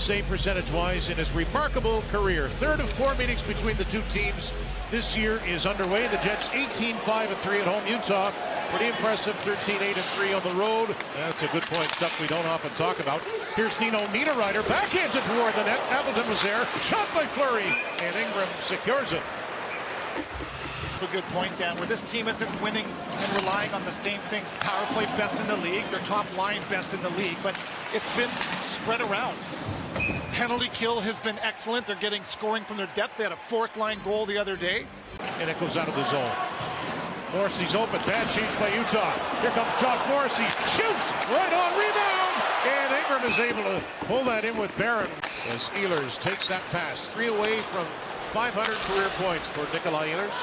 save percentage-wise in his remarkable career. Third of 4 meetings between the two teams this year is underway. The Jets 18-5-3 at home. Utah, pretty impressive, 13-8-3 on the road. That's a good point, stuff we don't often talk about. Here's Nino Niederreiter, backhands it toward the net. Appleton was there, shot by Fleury, and Ingram secures it. A good point, Dan, where this team isn't winning and relying on the same things. Power play best in the league, their top line best in the league, but it's been spread around. Penalty kill has been excellent. They're getting scoring from their depth. They had a fourth-line goal the other day. And it goes out of the zone. Morrissey's open. Bad change by Utah. Here comes Josh Morrissey. Shoots! Right on rebound! And Ingram is able to pull that in with Barrett as Ehlers takes that pass. 3 away from 500 career points for Nikolaj Ehlers.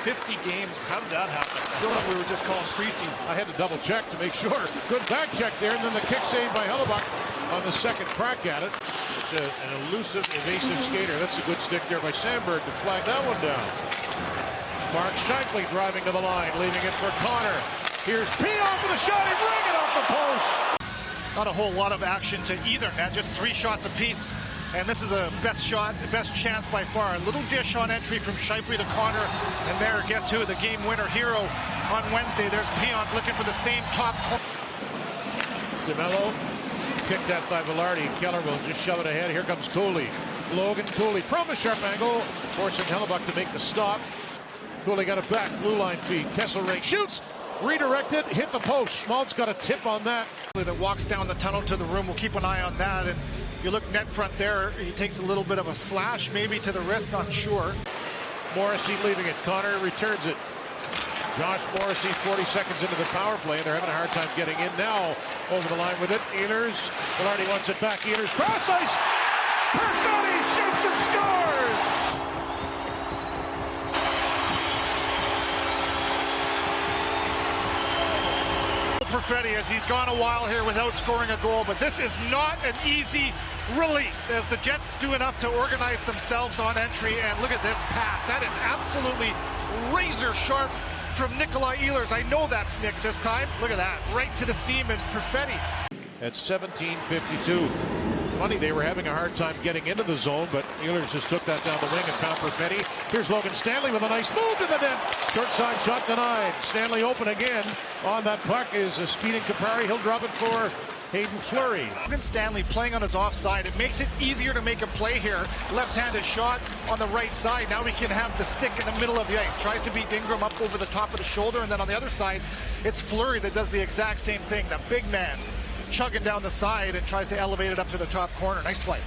50 games. How did that happen? It feels like we were just calling preseason. I had to double check to make sure. Good back check there, and then the kick save by Hellebuyck on the second crack at it. It's an elusive, evasive skater. That's a good stick there by Sandberg to flag that one down. Mark Scheifele driving to the line, leaving it for Connor. Here's Pion with a shot. He ring it off the post. Not a whole lot of action to either net, just 3 shots apiece. And this is a best shot, the best chance by far. A little dish on entry from Scheifele to Connor. And there, guess who? The game winner hero on Wednesday. There's Pion looking for the same top. DeMello picked at by Velarde. Keller will just shove it ahead. Here comes Cooley. Logan Cooley from a sharp angle, forcing Hellebuyck to make the stop. Cooley got it back. Blue line feed. Kesselring shoots. Redirected. Hit the post. Schmaltz got a tip on that. That walks down the tunnel to the room. We'll keep an eye on that. And you look net front there. He takes a little bit of a slash, maybe to the wrist. Not sure. Morrissey leaving it. Connor returns it. Josh Morrissey 40 seconds into the power play. They're having a hard time getting in now. Over the line with it. Ehlers. Velarde wants it back. Ehlers cross ice. Perfetti shoots and scores. Perfetti, as he's gone a while here without scoring a goal, but this is not an easy release as the Jets do enough to organize themselves on entry. And look at this pass. That is absolutely razor sharp from Nikolaj Ehlers. I know that's Nick this time. Look at that, right to the seam, and Perfetti. At 17:52. Funny, they were having a hard time getting into the zone, but Ehlers just took that down the wing and found Perfetti. Here's Logan Stanley with a nice move to the net. Short side shot denied. Stanley open again. On that puck is a speeding Capari. He'll drop it for Hayton Fleury. Logan Stanley playing on his offside. It makes it easier to make a play here. Left-handed shot on the right side. Now we can have the stick in the middle of the ice. Tries to beat Ingram up over the top of the shoulder, and then on the other side, it's Fleury that does the exact same thing. The big man chugging down the side and tries to elevate it up to the top corner. Nice play.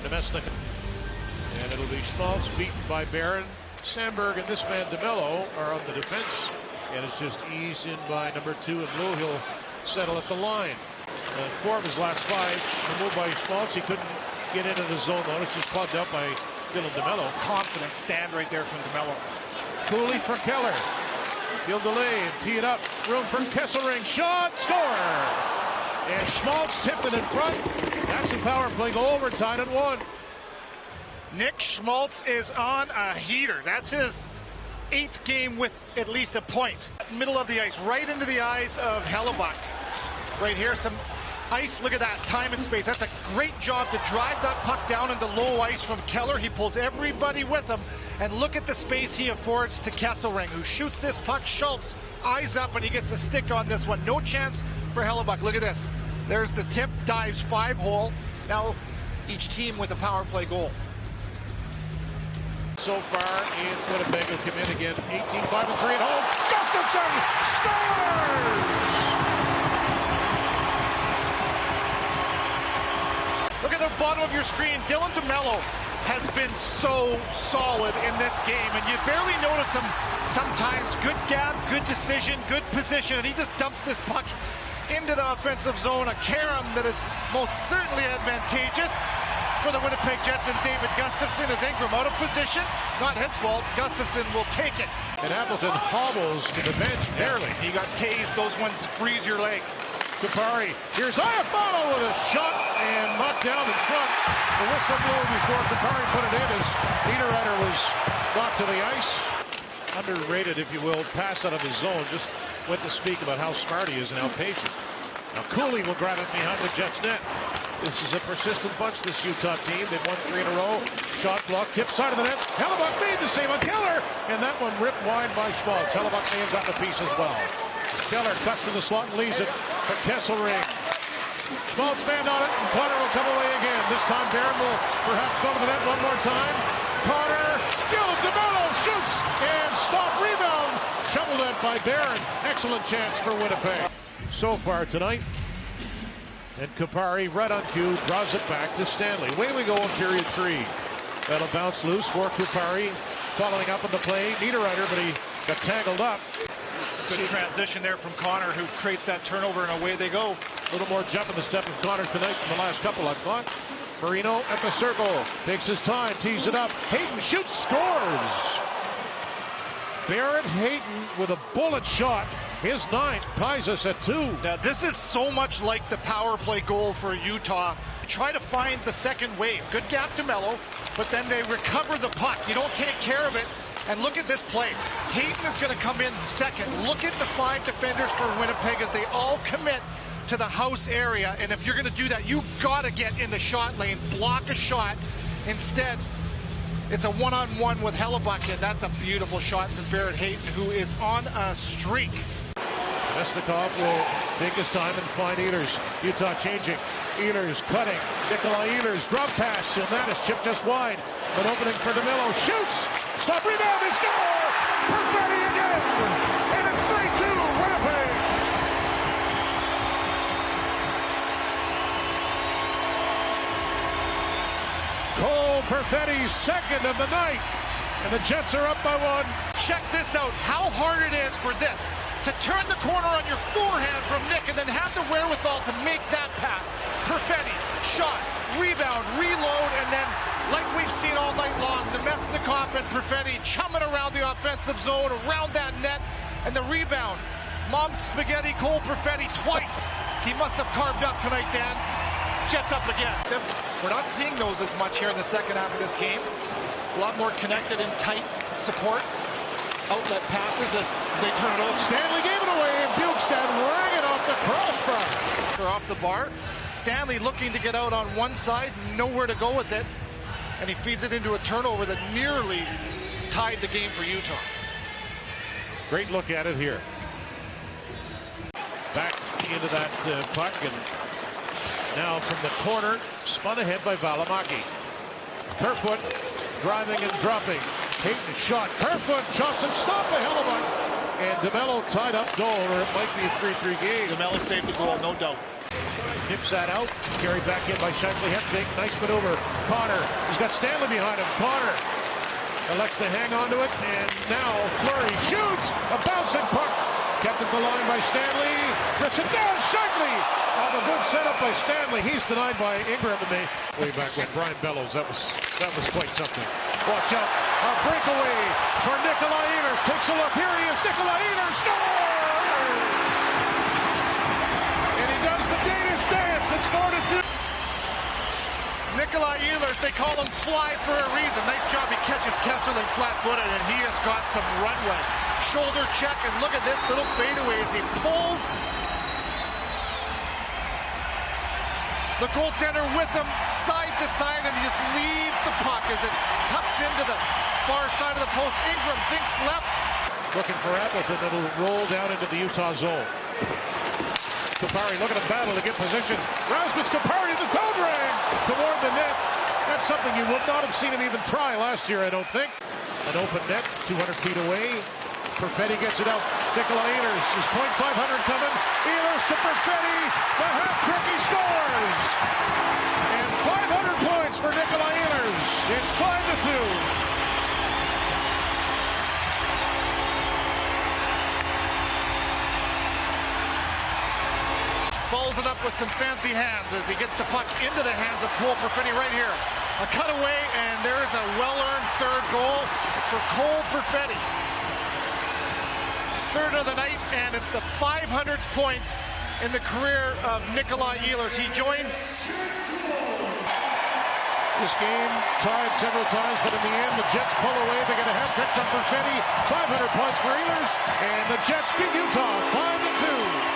Domestic. And it'll be Schmaltz beaten by Barrett. Sandberg and this man DeMello are on the defense. And it's just eased in by number 2 and Blue. He'll settle at the line. 4 of his last 5 removed by Schmaltz. He couldn't get into the zone though. It's just plugged up by Dylan DeMello. Confident stand right there from DeMello. Cooley for Keller. He'll delay and tee it up. Room for Kesselring. Shot. Score. And Schmaltz tipped it in front. That's a power play goal. We're tied at 1. Nick Schmaltz is on a heater. That's his 8th game with at least a point. Middle of the ice, right into the eyes of Hellebuyck. Right here, some ice. Look at that, time and space. That's a great job to drive that puck down into low ice from Keller. He pulls everybody with him. And look at the space he affords to Kesselring, who shoots this puck. Schmaltz, eyes up, and he gets a stick on this one. No chance for Hellebuyck. Look at this. There's the tip, dives 5-hole. Now, each team with a power play goal. So far in Winnipeg will come in again. 18-5-3 at home. Gustafsson scores! Look at the bottom of your screen. Dylan DeMello has been so solid in this game, and you barely notice him sometimes. Good gap, good decision, good position, and he just dumps this puck into the offensive zone. A carom that is most certainly advantageous for the Winnipeg Jets, and David Gustafsson is Ingram out of position. Not his fault. Gustafsson will take it. And Appleton hobbles to the bench barely. He got tased. Those ones freeze your leg. Capari. Here's Iafano with a shot and knocked down in front. The whistle blew before Capari put it in as Niederreiter was brought to the ice. Underrated, if you will, pass out of his zone. Just went to speak about how smart he is and how patient. Now Cooley will grab it behind the Jets net. This is a persistent bunch, this Utah team. They've won 3 in a row. Shot block, tip side of the net. Hellebuyck made the save on Keller, and that one ripped wide by Schmaltz. Hellebuyck may have gotten a piece as well. Keller cuts to the slot and leaves it for Kesselring. Schmaltz stand on it, and Connor will come away again. This time Barrett will perhaps go to the net one more time. Connor, DeMello shoots, and stop, rebound. Shoveled that by Barrett. Excellent chance for Winnipeg. So far tonight. And Kupari, right on cue, draws it back to Stanley. Away we go in period 3. That'll bounce loose for Kupari. Following up on the play, Niederreiter, but he got tangled up. Good transition there from Connor, who creates that turnover, and away they go. A little more jump in the step of Connor tonight from the last couple, I thought. Marino at the circle, takes his time, tees it up. Hayton shoots, scores! Barrett Hayton with a bullet shot. His 9th ties us at 2. Now, this is so much like the power play goal for Utah. Try to find the second wave. Good gap to Mello, but then they recover the puck. You don't take care of it. And look at this play. Hayton is going to come in second. Look at the 5 defenders for Winnipeg as they all commit to the house area. And if you're going to do that, you've got to get in the shot lane, block a shot. Instead, it's a one-on-one with Hellebuyck, and that's a beautiful shot from Barrett Hayton, who is on a streak. Mesnikov will take his time and find Ehlers. Utah changing. Ehlers cutting. Nikolaj Ehlers, drop pass, and that is chipped just wide. An opening for DeMello. Shoots! Stop, rebound, and score! Perfetti again! And it's 3-2, Winnipeg! Cole Perfetti's second of the night. And the Jets are up by 1. Check this out, how hard it is for this to turn the corner on your forehand from Nick and then have the wherewithal to make that pass. Perfetti, shot, rebound, reload, and then, like we've seen all night long, the Mesnikov and Perfetti chumming around the offensive zone, around that net, and the rebound. Mom's spaghetti, Cole Perfetti twice. He must have carved up tonight, Dan. Jets up again. We're not seeing those as much here in the second half of this game. A lot more connected and tight supports. Outlet passes as they turn it over. Stanley gave it away, and Bukestad rang it off the crossbar. They're off the bar. Stanley looking to get out on one side, nowhere to go with it. And he feeds it into a turnover that nearly tied the game for Utah. Great look at it here. Back into that puck, and now from the corner, spun ahead by Valimaki. Kerfoot driving and dropping. Hayton shot. Kerfoot shots and stopped by Hellebuyck. And DeMello tied up goal, or it might be a 3-3 game. DeMello saved the goal, no doubt. Nips that out. Carried back in by Scheifele. Heftig. Nice maneuver. Connor. He's got Stanley behind him. Connor elects to hang on to it. And now Fleury shoots. A bouncing puck. Kept at the line by Stanley. Rips it down. Scheifele. Oh, a good setup by Stanley. He's denied by Ingram, and they way back when Brian Bellows. That was quite something. Watch out. A breakaway for Nikolaj Ehlers. Takes a look. Here he is. Nikolaj Ehlers scores! And he does the Danish dance. It's 4-2. Nikolaj Ehlers, they call him Fly for a reason. Nice job. He catches Kesselring flat-footed, and he has got some runway. Shoulder check, and look at this little fadeaway as he pulls the goaltender with him side to side, and he just leaves the puck as it tucks into the far side of the post. Ingram thinks left. Looking for Appleton. It'll roll down into the Utah zone. Kupari looking to battle to get position. Rasmus Kupari, the toe drag toward the net. That's something you would not have seen him even try last year, I don't think. An open net, 200 feet away. Perfetti gets it out. Nikolaj Ehlers, his .500 coming. Ehlers to Perfetti. The hat trick, he scores! And 500 points for Nikolaj Ehlers. It's 5-2. Folds it up with some fancy hands as he gets the puck into the hands of Cole Perfetti right here. A cutaway, and there's a well-earned third goal for Cole Perfetti. Third of the night, and it's the 500th point in the career of Nikolaj Ehlers. He joins this game tied several times, but in the end, the Jets pull away. They get a hat trick from Perfetti. 500 points for Ehlers, and the Jets beat Utah 5-2.